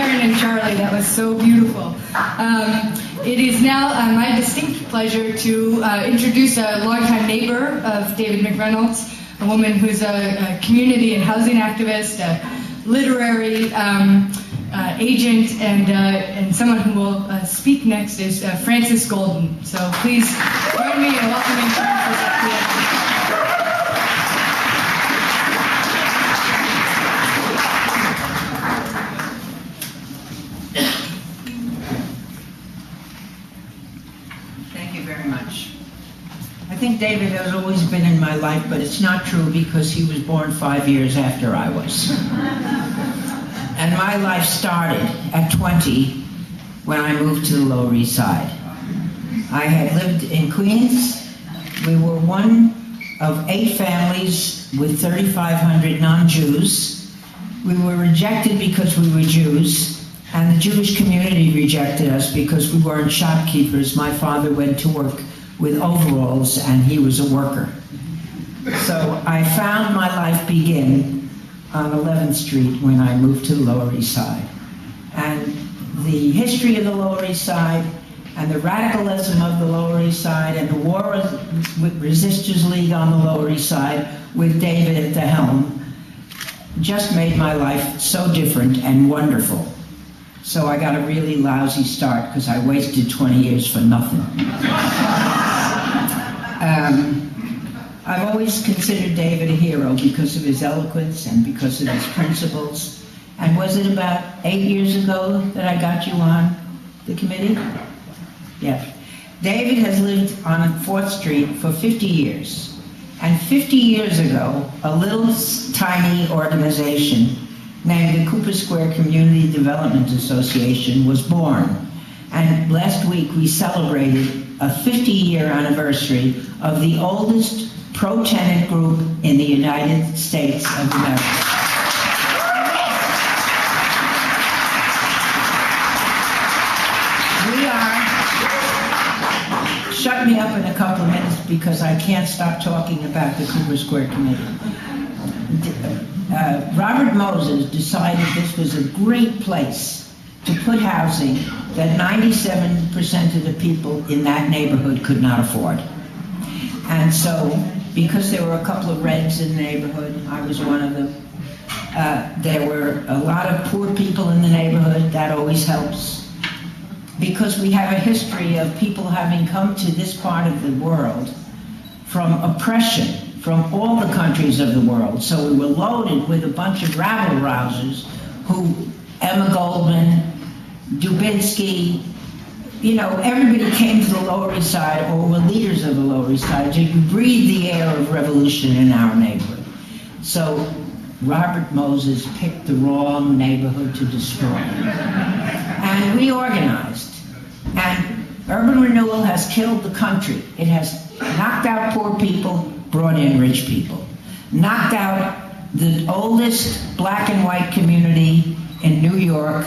Karen and Charlie. That was so beautiful. It is now my distinct pleasure to introduce a longtime neighbor of David McReynolds, a woman who's a community and housing activist, a literary agent, and someone who will speak next is Frances Goldin. So please join me in welcoming Frances up here. I think David has always been in my life, but it's not true because he was born 5 years after I was. And my life started at 20 when I moved to the Lower East Side. I had lived in Queens. We were one of 8 families with 3,500 non-Jews. We were rejected because we were Jews, and the Jewish community rejected us because we weren't shopkeepers. My father went to work with overalls, and he was a worker. So I found my life begin on 11th Street when I moved to the Lower East Side. And the history of the Lower East Side, and the radicalism of the Lower East Side, and the War with Resistors League on the Lower East Side with David at the helm, just made my life so different and wonderful. So I got a really lousy start because I wasted 20 years for nothing. I've always considered David a hero because of his eloquence and because of his principles. And was it about 8 years ago that I got you on the committee? Yeah. David has lived on 4th Street for 50 years. And 50 years ago, a little tiny organization named the Cooper Square Community Development Association was born. And last week we celebrated a 50-year anniversary of the oldest pro-tenant group in the United States of America. We are, shut me up in a couple of minutes because I can't stop talking about the Cooper Square Committee. Robert Moses decided this was a great place to put housing that 97% of the people in that neighborhood could not afford. And so, because there were a couple of Reds in the neighborhood, I was one of them. There were a lot of poor people in the neighborhood. That always helps. Because we have a history of people having come to this part of the world from oppression from all the countries of the world. So we were loaded with a bunch of rabble-rousers who, Emma Goldman, Dubinsky, you know, everybody came to the Lower East Side or were leaders of the Lower East Side to breathe the air of revolution in our neighborhood. So Robert Moses picked the wrong neighborhood to destroy. And we organized. And urban renewal has killed the country. It has knocked out poor people, brought in rich people. Knocked out the oldest black and white community in New York,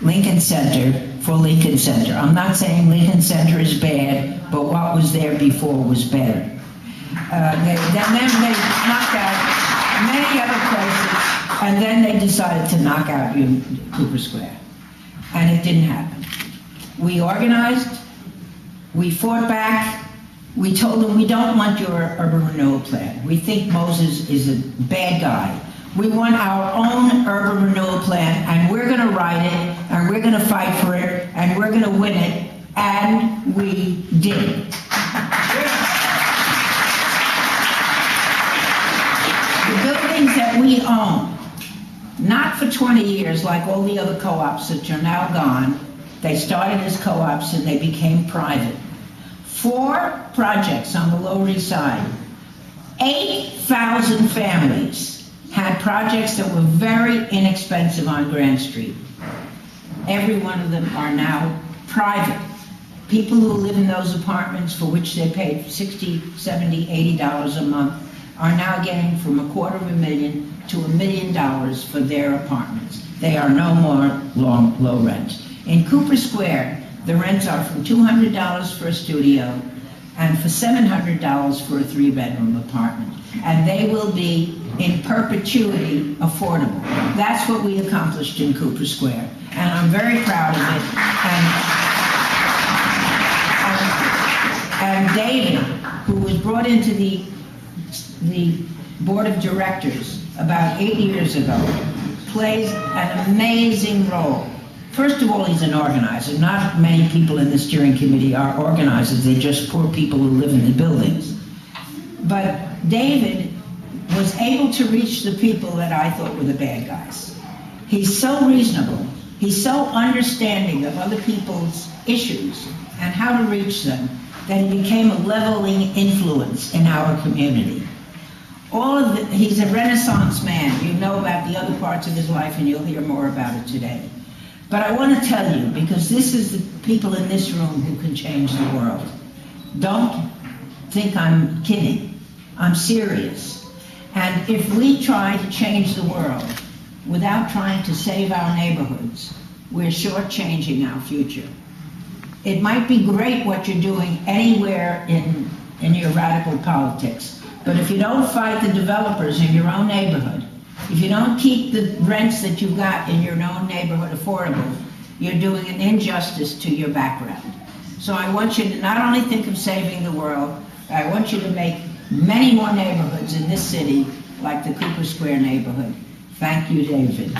Lincoln Center, for Lincoln Center. I'm not saying Lincoln Center is bad, but what was there before was better. Then they knocked out many other places, and then they decided to knock out Cooper Square. And it didn't happen. We organized, we fought back, we told them we don't want your urban renewal plan. We think Moses is a bad guy. We want our own urban renewal plan, and we're going to write it, and we're going to fight for it, and we're going to win it, and we did. The buildings that we own, not for 20 years like all the other co-ops that are now gone. They started as co-ops and they became private. 4 projects on the Lower East Side. 8,000 families had projects that were very inexpensive on Grand Street. Every one of them are now private. People who live in those apartments for which they paid $60, $70, $80 a month are now getting from $250,000 to $1 million for their apartments. They are no more low rent. In Cooper Square, the rents are from $200 for a studio and for $700 for a 3-bedroom apartment. And they will be in perpetuity affordable. That's what we accomplished in Cooper Square. and I'm very proud of it. And David, who was brought into the board of directors about 8 years ago, plays an amazing role. First of all, he's an organizer. Not many people in the steering committee are organizers. They're just poor people who live in the buildings. But David was able to reach the people that I thought were the bad guys. He's so reasonable. He's so understanding of other people's issues and how to reach them that he became a leveling influence in our community. He's a Renaissance man. You know about the other parts of his life, and you'll hear more about it today. But I want to tell you, because this is the people in this room who can change the world. Don't think I'm kidding. I'm serious. And if we try to change the world without trying to save our neighborhoods, we're shortchanging our future. It might be great what you're doing anywhere in your radical politics, but if you don't fight the developers in your own neighborhood, if you don't keep the rents that you've got in your own neighborhood affordable, you're doing an injustice to your background. So I want you to not only think of saving the world, I want you to make many more neighborhoods in this city like the Cooper Square neighborhood. Thank you, David.